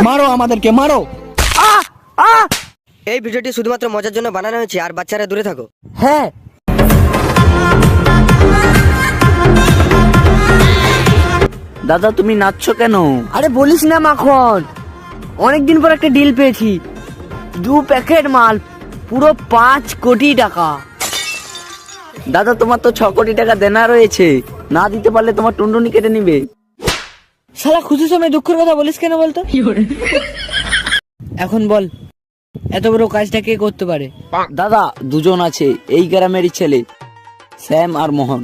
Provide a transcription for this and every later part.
মারো আমাদেরকে, মারো। এই ভিডিওটি শুধুমাত্র মজার জন্য বানানো হয়েছে, আর বাচ্চারা দূরে থাকো। হ্যাঁ, দাদা তুমি নাচছো কেন? আরে বলিস না মাখন, অনেকদিন পর একটা ডিল পেয়েছি। 2 প্যাকেট মাল, পুরো 5 কোটি টাকা। দাদা তোমার তো 6 কোটি টাকা দেনা রয়েছে, না দিতে পারলে তোমার টুনটুনি কেটে নিবে। শালা খুশির সময় দুঃখের কথা বলিস কেন বলতো? এখন বল, এত বড় কাজটা কে করতে পারে? দাদা দুজন আছে, এই গ্রামেরই ছেলে, শ্যাম আর মোহন।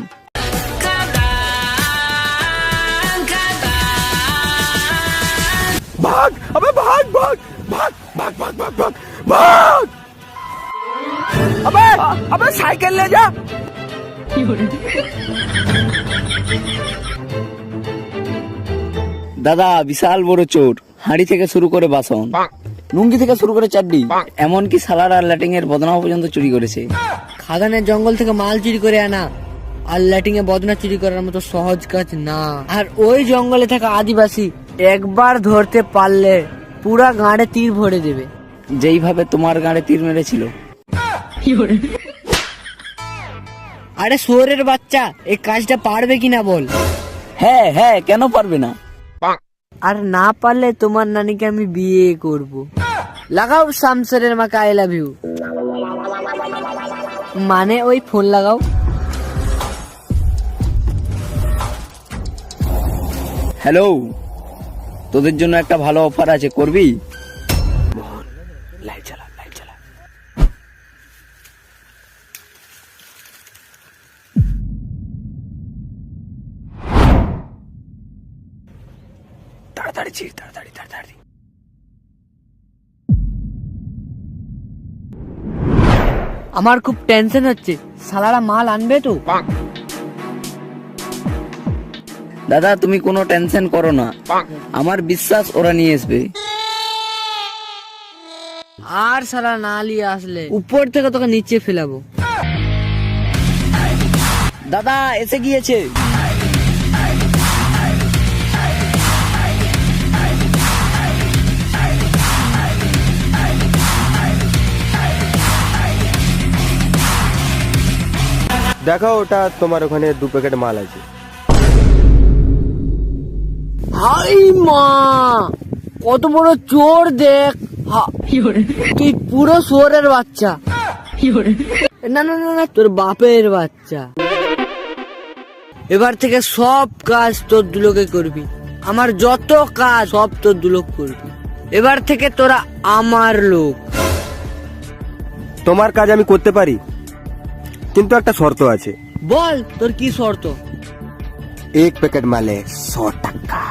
ভাগ, আবে ভাগ ভাগ ভাগ ভাগ ভাগ ভাগ ভাগ ভাগ। আবে আবে সাইকেল লে যা। দাদা বিশাল বড় চোর, হাঁড়ি থেকে শুরু করে বাসন, লুঙ্গি থেকে শুরু করে চাড্ডি, এমনকি সালার আর ল্যাটিং এর বদনা পর্যন্ত চুরি করেছে। খাদানের জঙ্গল থেকে মাল চুরি করে আনা আর ল্যাটিং এ বদনা চুরি করার মতো সহজ কাজ না। আর ওই জঙ্গলে থাকা আদিবাসী একবার ধরতে পারলে পুরা গাঁড়ে তীর ভরে দেবে, যেইভাবে তোমার গাঁড়ে তীর মেরেছিল। আরে শুয়োরের বাচ্চা, এই কাজটা পারবে কিনা বল? হ্যাঁ হ্যাঁ, কেন পারবে না? আর না পারলে তোমার নানিকে আমি বিয়ে করব। লাগাও শামসেরের মাকে আই লাভ ইউ, মানে ওই ফোন লাগাও। হ্যালো, তোদের জন্য একটা ভালো অফার আছে, করবি? লাইট চালা, লাইট চালা। তাড়াতাড়ি ছিড়, তাড়াতাড়ি তাড়াতাড়ি। আমার খুব টেনশন হচ্ছে, শালারা মাল আনবে তো? দাদা তুমি কোনো টেনশন করো না, আমার বিশ্বাস ওরা নিয়ে আসবে। আর শালা না নিয়ে আসলে উপর থেকে তোকে নিচে ফেলাবো। দাদা এসে গিয়েছে। দেখো, ওটা তোমার ওখানে 2 প্যাকেট মাল আছে। হাই মা, কত বড় চোর দেখ! তুই পুরো শুয়োরের বাচ্চা। না না না না, তোর বাপের বাচ্চা। এবার থেকে সব কাজ তোর দুলোকে করবি, আমার যত কাজ সব তোর দুলোক করবি। এবার থেকে তোরা আমার লোক। তোমার কাজ আমি করতে পারি, কিন্তু একটা শর্ত আছে। বল তোর কি শর্ত? 1 প্যাকেট মালে 100 টাকা।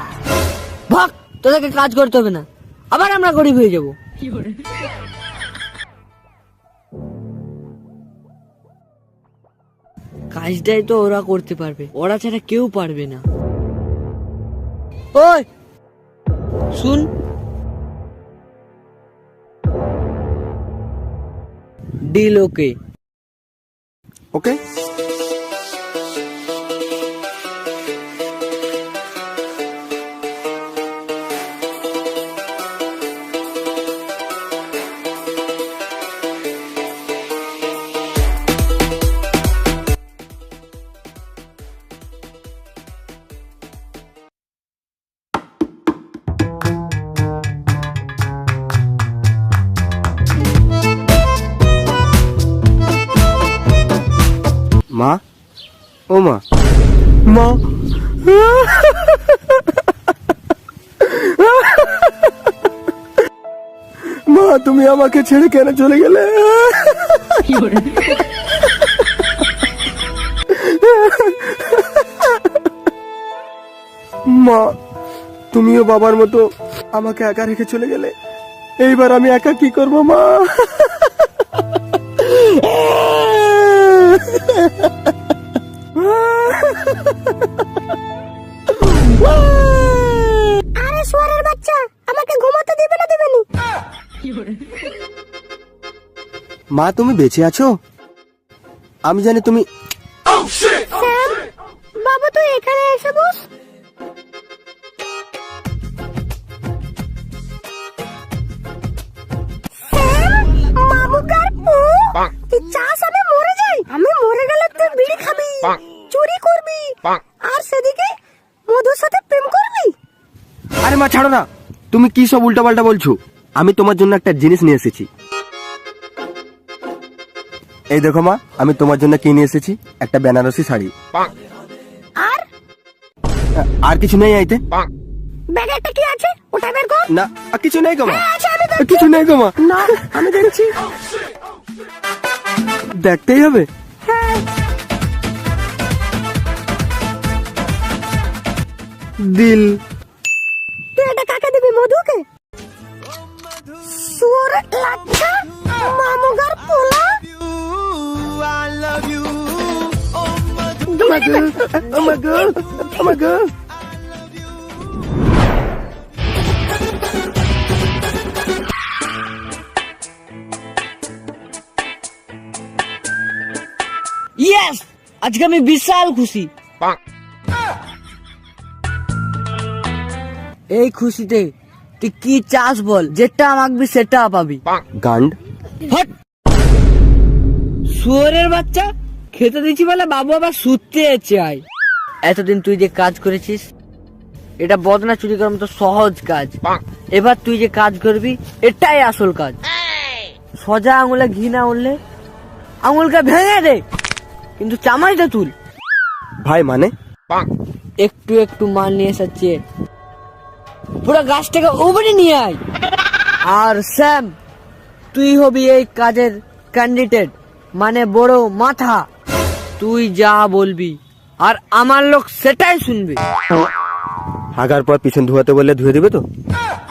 ভাগ, তোদেরকে কাজ করতে হবে না, আবার আমরা গরিব হয়ে যাব। কাজটাই তো ওরা করতে পারবে, ওরা ছাড়া কেউ পারবে না। ওই শুন, ডিল ওকে? ওকে। মা, ও মা, মা, মা তুমি আমাকে ছেড়ে কেন চলে গেলে? মা তুমিও বাবার মতো আমাকে একা রেখে চলে গেলে, এইবার আমি একা কি করব মা? আরে শুয়োরের বাচ্চা, আমাকে ঘুমাতে দিবে না দিবেনি? মা তুমি বেঁচে আছো? আমি জানি তুমি। স্যাম, বাবা তুই এখানে এসে বস। খাবি, চুরি করবি, আর সেদিকে মধুর সাথে প্রেম করবি। আরে মা ছাড়ো না, তুমি কি সব উল্টাপাল্টা বলছো? আমি তোমার জন্য একটা জিনিস নিয়ে এসেছি। এই দেখো মা, আমি তোমার জন্য কি নিয়ে এসেছি, একটা বেনারসি শাড়ি। আর আর কিছু নেই আইতে? ব্যাগে একটা কি আছে ওটা বের কর। না, আর কিছু নেই গো মা, আচ্ছা, আমি দেখছি। কিছু নেই গো মা। না, আমি দেখছি। দেখতেই হবে। হ্যাঁ, দিল। তুই এটা কাকে দিবি? মধুকে? সুর লাচ্ছা মামুগার পোলা। আমাকে ইয়েস, আজকে আমি বিশাল খুশি। এই খুশিতে তুই কি চাস বল, যেটা মাগবি সেটা পাবি। গান্ড। হট! শুয়োরের বাচ্চা, খেতে দিচ্ছি বলে বাবু আবার শুতে চাই। এতদিন তুই যে কাজ করেছিস, এটা বদনা চুরি করার মতো সহজ কাজ। এবার তুই যে কাজ করবি, এটাই আসল কাজ। সোজা আঙুলে ঘি না উঠলে আঙুলকে ভেঙে দে, কিন্তু চামাইটা তুল। ভাই মানে? একটু একটু মাল নিয়ে এসেছে, পুরো গাছটাকে উপরে নিয়ে আয়। আর স্যাম, তুই হবি এই কাজের ক্যান্ডিডেট, মানে বড় মাথা। তুই যা বলবি আর আমার লোক সেটাই শুনবে। হাগার পর পিছন ধোয়াতে বললে ধুয়ে দেবে তো?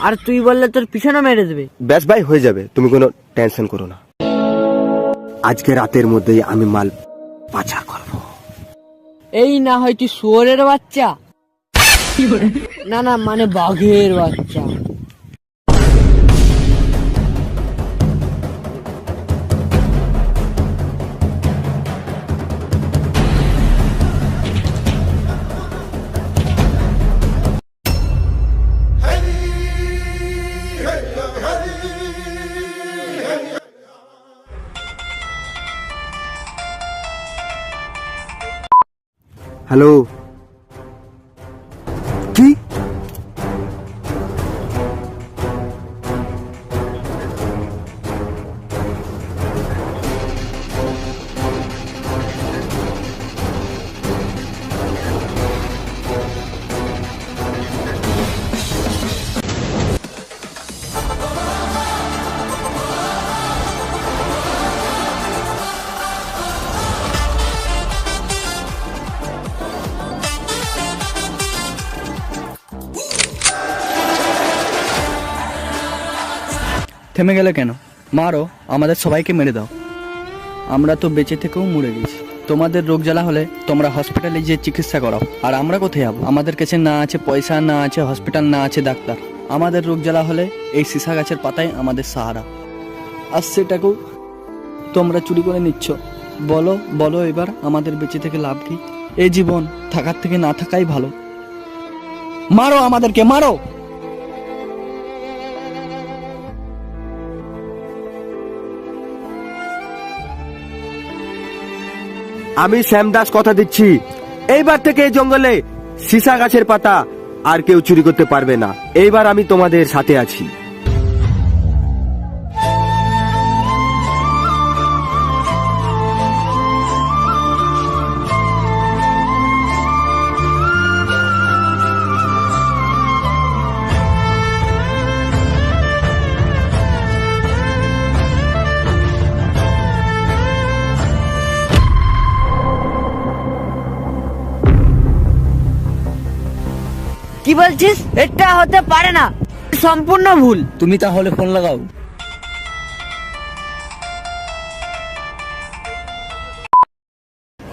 আর তুই বললে তোর পিছনে মেরে দেবে। ব্যাস ভাই, হয়ে যাবে, তুমি কোনো টেনশন করো না। আজকে রাতের মধ্যেই আমি মাল পাচার করব। এই না হয় তুই শুয়োরের বাচ্চা, না না মানে বাঘের বাচ্চা। হ্যালো, কি? থেমে গেলে কেন? মারো, আমাদের সবাইকে মেরে দাও। আমরা তো বেঁচে থেকেও মরে গেছি। তোমাদের রোগ জ্বালা হলে তোমরা হসপিটালে গিয়ে চিকিৎসা করাও, আর আমরা কোথায় যাবো? আমাদের কাছে না আছে পয়সা, না আছে হসপিটাল, না আছে ডাক্তার। আমাদের রোগ জ্বালা হলে এই সিসা গাছের পাতাই আমাদের সাহারা, আর সেটাকেও তোমরা চুরি করে নিচ্ছ। বলো বলো এবার আমাদের বেঁচে থেকে লাভ কি? এই জীবন থাকার থেকে না থাকাই ভালো। মারো আমাদেরকে, মারো। আমি শ্যামদাস কথা দিচ্ছি, এইবার থেকে এই জঙ্গলে সিসা গাছের পাতা আর কেউ চুরি করতে পারবে না। এইবার আমি তোমাদের সাথে আছি। কি বলছিস? এটা হতে পারে না, সম্পূর্ণ ভুল। তুমি তাহলে ফোন লাগাও।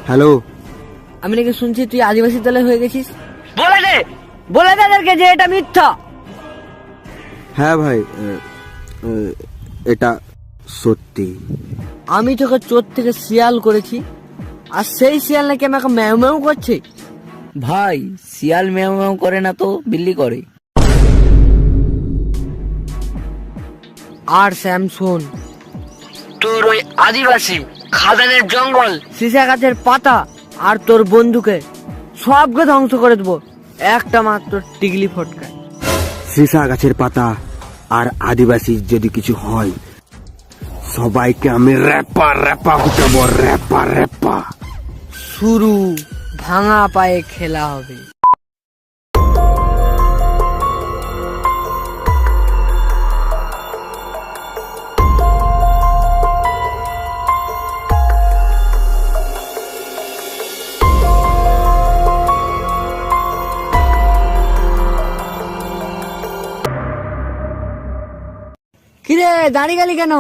হ্যালো, আমি নাকি শুনছি তুই আদিবাসী দলে হয়ে গেছিস। বলে দে, বলে দে তাদেরকে যে এটা মিথ্যা। হ্যাঁ ভাই, এটা সত্যি। আমি তোকে চোর থেকে শিয়াল করেছি, আর সেই শিয়াল নাকি আমাকে ম্যাও ম্যাও করছে। ভাই, শিয়াল ম্যাও ম্যাও করে না তো বিল্লি করে। আর স্যাম শোন, তোর ওই আদিবাসী খাদানের জঙ্গল, সিসা গাছের পাতা আর তোর বন্ধুকে সবকে ধ্বংস করে দেবো একটা মাত্র টিগলি ফটকায়। সীসা গাছের পাতা আর আদিবাসী যদি কিছু হয়, সবাইকে আমি র্যাপা র্যাপা গুটাবো, র্যাপা র্যাপা। শুরু, ভাঙা পায়ে খেলা হবে। কিরে দাঁড়িয়ে গেলি কেন?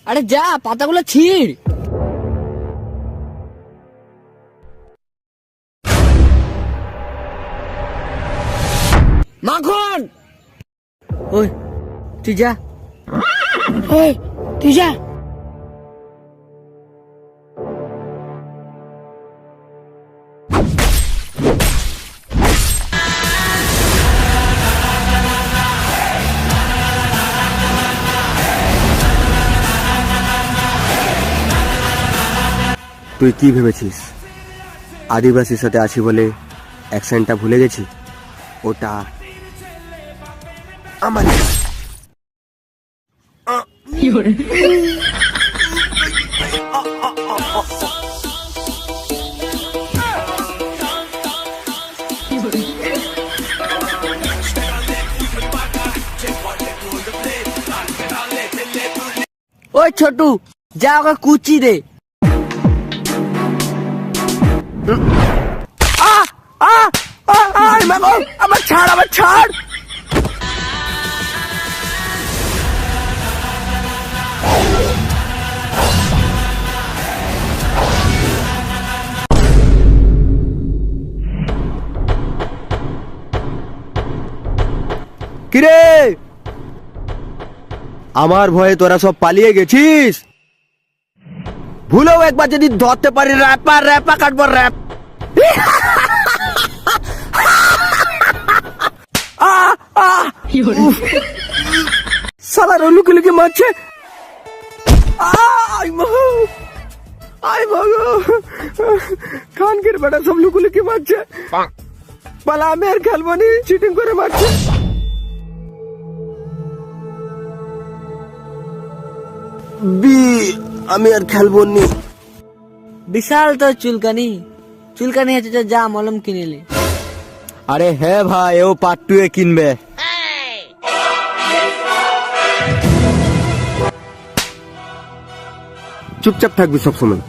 আরে যা পাতাগুলো ছিঁড়। মাখন, ওই তুই যা, ওই তুই যা। তুই কি ভেবেছিস আদিবাসীর সাথে আছি বলে অ্যাকসেন্টটা ভুলে গেছি? ওটা আমার ওই ছোটু, যা ওকে কুচি দে। আমার ছাড়, আমার ছাড়। কিরে, আমার ভয়ে তোরা সব পালিয়ে গেছিস? ভুলেও একবার যদি ধরতে পারি, র্যাপা র্যাপা কাটবো, র্যাপ। সালার লুকি মারছে। খানকের বেটা সব লুকি মারছে। পালা, আমি আর খেলবো নি, চিটিং করে মারছে। আমি আর খেলবো নি। বিশাল তো চুলকানি, চুলকানি হচ্ছে, যা মলম কিনিলি। আরে হ্যাঁ ভাই, ও পার্ট 2 এ কিনবে। চুপচাপ থাকবি সবসময়।